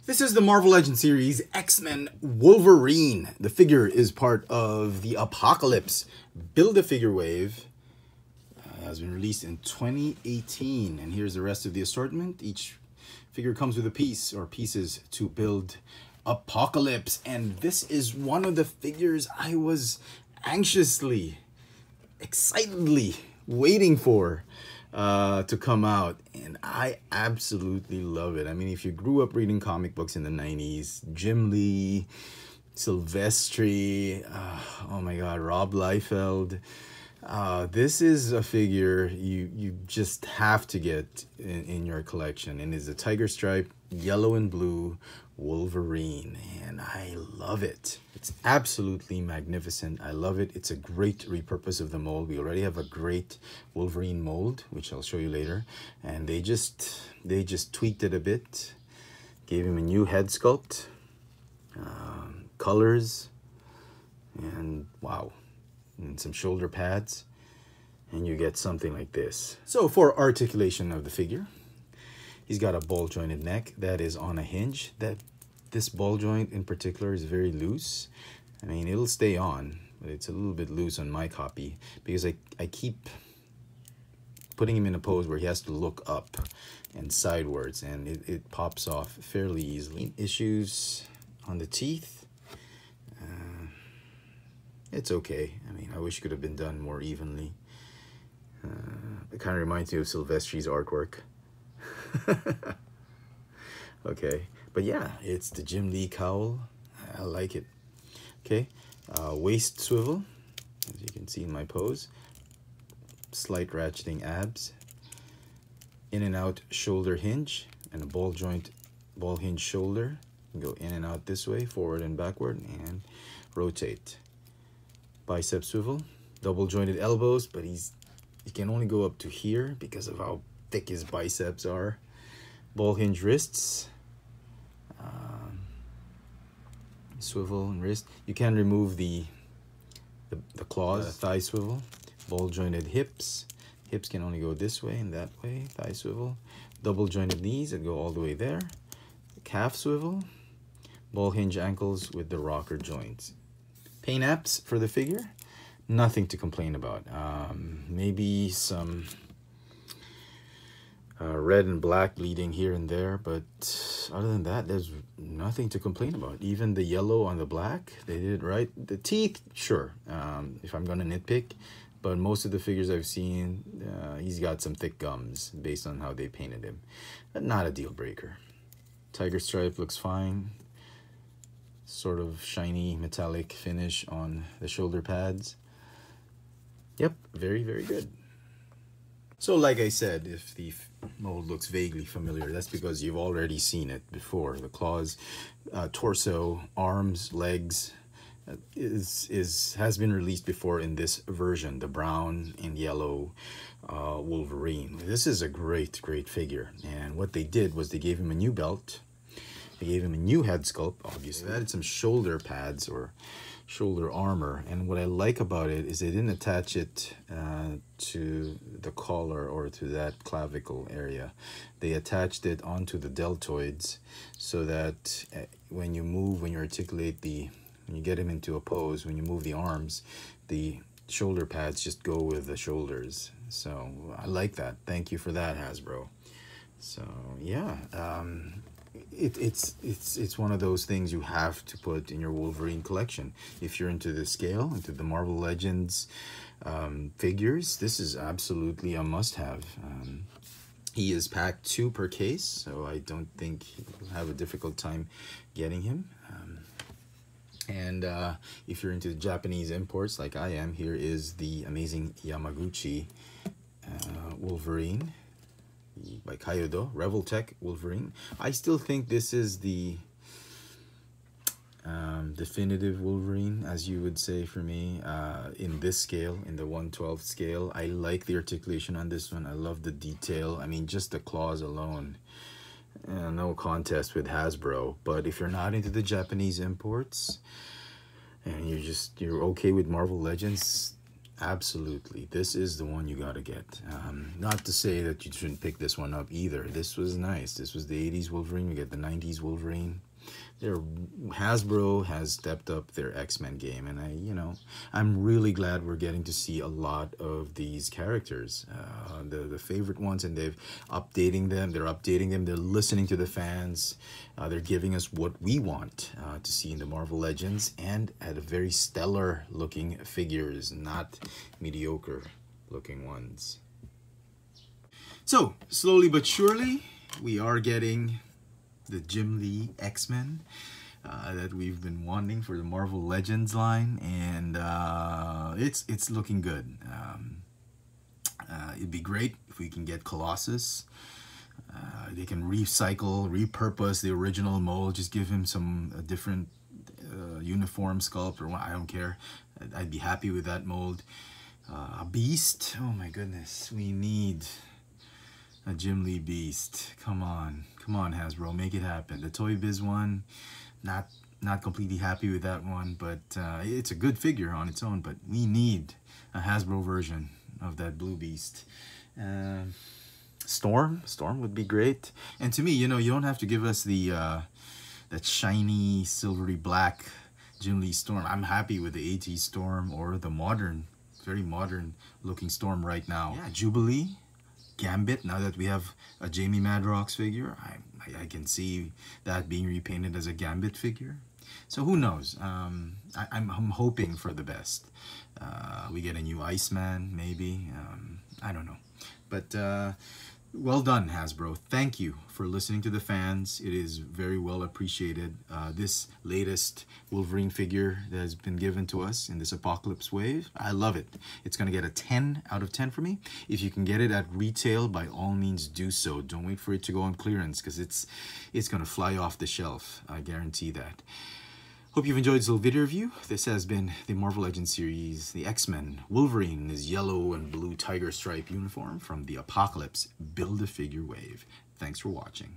This is the Marvel Legends series, X-Men Wolverine. The figure is part of the Apocalypse Build-A-Figure wave. Has been released in 2018. And here's the rest of the assortment. Each figure comes with a piece or pieces to build Apocalypse. And this is one of the figures I was anxiously, excitedly waiting for to come out, and I absolutely love it. I mean, if you grew up reading comic books in the 90s, Jim Lee, Silvestri, oh my god, Rob Liefeld, this is a figure you just have to get in your collection, and it's a tiger stripe, yellow and blue Wolverine, and I love it. It's absolutely magnificent. I love it. It's a great repurpose of the mold. We already have a great Wolverine mold, which I'll show you later, and they just tweaked it a bit, gave him a new head sculpt, colors, and wow, and some shoulder pads, and you get something like this. So for articulation of the figure, he's got a ball jointed neck that is on a hinge. This ball joint in particular is very loose. I mean, it'll stay on, but it's a little bit loose on my copy because I keep putting him in a pose where he has to look up and sidewards, and it pops off fairly easily. Issues on the teeth. It's okay. I mean, I wish it could have been done more evenly. It kind of reminds me of Silvestri's artwork. Okay, but yeah, it's the Jim Lee cowl. I like it. Okay, waist swivel, as you can see in my pose. Slight ratcheting abs. In and out shoulder hinge, and a ball hinge shoulder. You go in and out this way, forward and backward, and rotate. Bicep swivel, double jointed elbows, but he can only go up to here because of how thick his biceps are. Ball hinge wrists, swivel and wrist. You can remove the claws. Thigh swivel, ball jointed hips. Hips can only go this way and that way. Thigh swivel, double jointed knees that go all the way there. Calf swivel, ball hinge ankles with the rocker joints. Paint apps for the figure, nothing to complain about. Maybe some red and black bleeding here and there, but other than that, there's nothing to complain about. Even the yellow on the black, they did it right. The teeth, sure, if I'm gonna nitpick, but most of the figures I've seen, he's got some thick gums based on how they painted him. But not a deal breaker. Tiger stripe looks fine. Sort of shiny metallic finish on the shoulder pads. Yep, very, very good. So like I said, if the mold looks vaguely familiar, that's because you've already seen it before. The claws, torso, arms, legs has been released before in this version, the brown and yellow Wolverine. This is a great figure, and what they did was they gave him a new belt. They gave him a new head sculpt, obviously. They added some shoulder pads or shoulder armor, and what I like about it is they didn't attach it to the collar or to that clavicle area. They attached it onto the deltoids so that when you move, when you articulate when you get him into a pose, when you move the arms, the shoulder pads just go with the shoulders. So I like that. Thank you for that, Hasbro. So yeah, it's one of those things you have to put in your Wolverine collection. If you're into the scale, into the Marvel Legends figures, this is absolutely a must-have. He is packed 2 per case, so I don't think you'll have a difficult time getting him. And if you're into Japanese imports like I am, here is the amazing Yamaguchi Wolverine by Kyoto, Revoltech Wolverine. I still think this is the definitive Wolverine, as you would say for me, in this scale, in the 1/12 scale. I like the articulation on this one. I love the detail. I mean, just the claws alone. No contest with Hasbro. But if you're not into the Japanese imports and you're okay with Marvel Legends, Absolutely. This is the one you got to get. Not to say that you shouldn't pick this one up either. This was nice. This was the 80s Wolverine. We get the 90s Wolverine. Hasbro has stepped up their X-Men game, and I'm really glad we're getting to see a lot of these characters, the favorite ones, and they're updating them. They're listening to the fans. They're giving us what we want to see in the Marvel Legends, and at a very stellar looking figures, not mediocre looking ones. So slowly but surely we are getting the Jim Lee X-Men that we've been wanting for the Marvel Legends line, and it's looking good. It'd be great if we can get Colossus. They can repurpose the original mold, just give him some different uniform sculpt, or I don't care. I'd be happy with that mold. A Beast, oh my goodness, we need a Jim Lee Beast. Come on Hasbro, make it happen. The Toy Biz one, not completely happy with that one, but it's a good figure on its own, but we need a Hasbro version of that Blue Beast. Storm would be great. And to me, you don't have to give us the that shiny silvery black Jim Lee Storm. I'm happy with the AT Storm or the modern, very modern looking Storm right now. Yeah, Jubilee, Gambit. Now that we have a Jamie Madrox figure, I can see that being repainted as a Gambit figure. So who knows? I'm hoping for the best. We get a new Iceman, maybe. I don't know. But well done, Hasbro. Thank you for listening to the fans. It is very well appreciated. This latest Wolverine figure that has been given to us in this Apocalypse wave, I love it. It's going to get a 10 out of 10 for me. If you can get it at retail, by all means do so. Don't wait for it to go on clearance, because it's going to fly off the shelf. I guarantee that. Hope you've enjoyed this little video review. This has been the Marvel Legends series, the X-Men, Wolverine in his yellow and blue tiger stripe uniform from the Apocalypse Build-A-Figure wave. Thanks for watching.